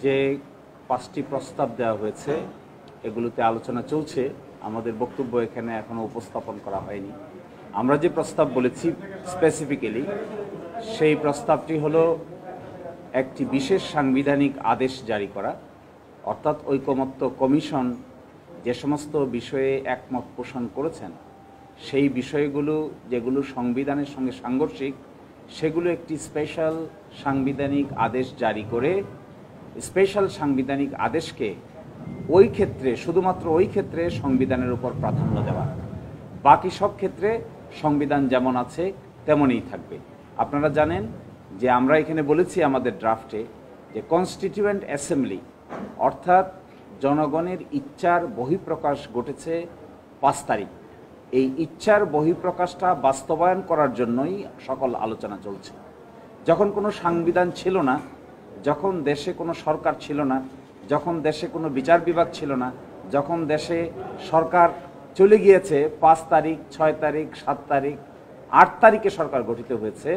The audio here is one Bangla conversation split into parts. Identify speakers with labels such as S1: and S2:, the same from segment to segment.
S1: যে 5টি প্রস্তাব দেওয়া হয়েছে এগুলোতে আলোচনা চলছে। আমাদের বক্তব্য এখানে এখনো উপস্থাপন করা হয়নি। আমরা যে প্রস্তাব বলেছি স্পেসিফিক্যালি সেই প্রস্তাবটি হলো একটি বিশেষ সাংবিধানিক আদেশ জারি করা, অর্থাৎ ঐকমত্য কমিশন যে সমস্ত বিষয়ে একমত পোষণ করেছেন সেই বিষয়গুলো যেগুলো সংবিধানের সঙ্গে সাংঘর্ষিক সেগুলো একটি স্পেশাল সাংবিধানিক আদেশ জারি করে স্পেশাল সাংবিধানিক আদেশকে ওই ক্ষেত্রে শুধুমাত্র ওই ক্ষেত্রে সংবিধানের উপর প্রাধান্য দেওয়া, বাকি সব ক্ষেত্রে সংবিধান যেমন আছে তেমনই থাকবে। আপনারা জানেন যে আমরা এখানে বলেছি আমাদের ড্রাফটে যে কনস্টিটিউয়েন্ট অ্যাসেম্বলি অর্থাৎ জনগণের ইচ্ছার বহিঃপ্রকাশ ঘটেছে 5 তারিখ। এই ইচ্ছার বহিঃপ্রকাশটা বাস্তবায়ন করার জন্যই সকল আলোচনা চলছে। যখন কোনো সংবিধান ছিল না, যখন দেশে কোনো সরকার ছিল না, যখন দেশে কোনো বিচার বিভাগ ছিল না, যখন দেশে সরকার চলে গিয়েছে 5 তারিখ, 6 তারিখ, 7 তারিখ, 8 তারিখে সরকার গঠিত হয়েছে,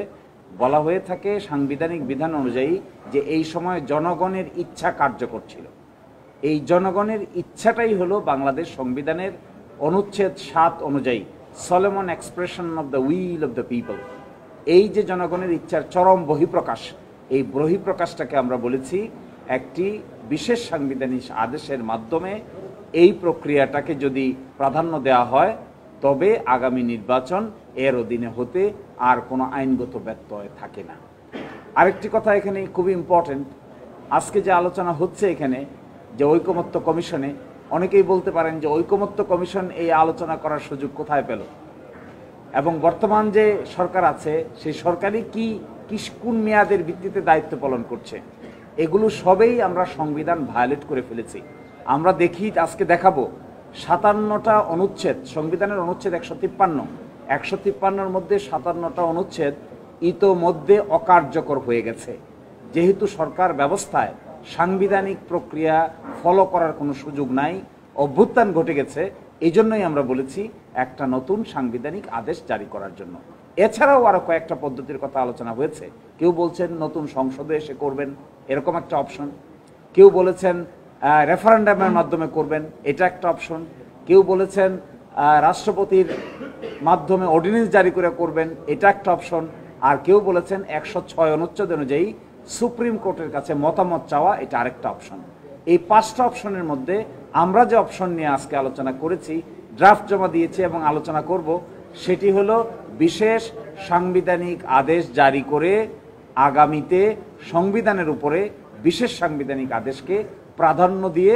S1: বলা হয়ে থাকে সাংবিধানিক বিধান অনুযায়ী যে এই সময় জনগণের ইচ্ছা কার্যকর ছিল। এই জনগণের ইচ্ছাটাই হলো বাংলাদেশ সংবিধানের অনুচ্ছেদ 7 অনুযায়ী Solomon expression of the will of the people. এই যে জনগণের ইচ্ছার চরম বহিঃপ্রকাশ, এই বহিঃপ্রকাশটাকে আমরা বলেছি একটি বিশেষ সাংবিধানিক আদেশের মাধ্যমে এই প্রক্রিয়াটাকে যদি প্রাধান্য দেওয়া হয় তবে আগামী নির্বাচন এর অধীনে হতে আর কোনো আইনগত ব্যত্যয় থাকে না। আরেকটি কথা এখানে খুবই ইম্পর্টেন্ট, আজকে যে আলোচনা হচ্ছে এখানে যে ঐকমত্য কমিশনে, অনেকেই বলতে পারেন যে ঐকমত্য কমিশন এই আলোচনা করার সুযোগ কোথায় পেল, এবং বর্তমান যে সরকার আছে সেই সরকারই কোন মেয়াদের ভিত্তিতে দায়িত্ব পালন করছে। এগুলো সবেই আমরা সংবিধান ভায়োলেট করে ফেলেছি। আমরা দেখি আজকে দেখাবো 57টা অনুচ্ছেদ, সংবিধানের অনুচ্ছেদ 153-153-র মধ্যে 57টা অনুচ্ছেদ ইতোমধ্যে অকার্যকর হয়ে গেছে। যেহেতু সরকার ব্যবস্থায় সাংবিধানিক প্রক্রিয়া ফলো করার কোনো সুযোগ নাই, অভ্যুত্থান ঘটে গেছে, এই জন্যই আমরা বলেছি একটা নতুন সাংবিধানিক আদেশ জারি করার জন্য। এছাড়াও আরও কয়েকটা পদ্ধতির কথা আলোচনা হয়েছে। কেউ বলছেন নতুন সংসদে এসে করবেন, এরকম একটা অপশন। কেউ বলেছেন রেফারেন্ডামের মাধ্যমে করবেন, এটা একটা অপশন। কেউ বলেছেন রাষ্ট্রপতির মাধ্যমে অর্ডিন্যান্স জারি করে করবেন, এটা একটা অপশন। আর কেউ বলেছেন 106 অনুচ্ছেদ অনুযায়ী সুপ্রিম কোর্টের কাছে মতামত চাওয়া, এটা আরেকটা অপশন। এই 5টা অপশনের মধ্যে আমরা যে অপশন নিয়ে আজকে আলোচনা করেছি, ড্রাফট জমা দিয়েছি এবং আলোচনা করব, সেটি হলো বিশেষ সাংবিধানিক আদেশ জারি করে আগামীতে সংবিধানের উপরে বিশেষ সাংবিধানিক আদেশকে প্রাধান্য দিয়ে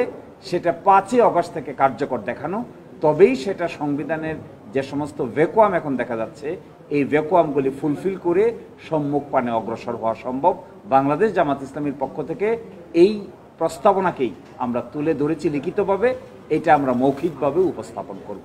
S1: সেটা 5ই আগস্ট থেকে কার্যকর দেখানো। তবেই সেটা সংবিধানের যে সমস্ত ভ্যাকুয়াম এখন দেখা যাচ্ছে এই ভ্যাকুয়ামগুলি ফুলফিল করে সম্মুখ পানে অগ্রসর হওয়া সম্ভব। বাংলাদেশ জামাত ইসলামীর পক্ষ থেকে এই প্রস্তাবনাকেই আমরা তুলে ধরেছি লিখিতভাবে, এটা আমরা মৌখিকভাবে উপস্থাপন করব।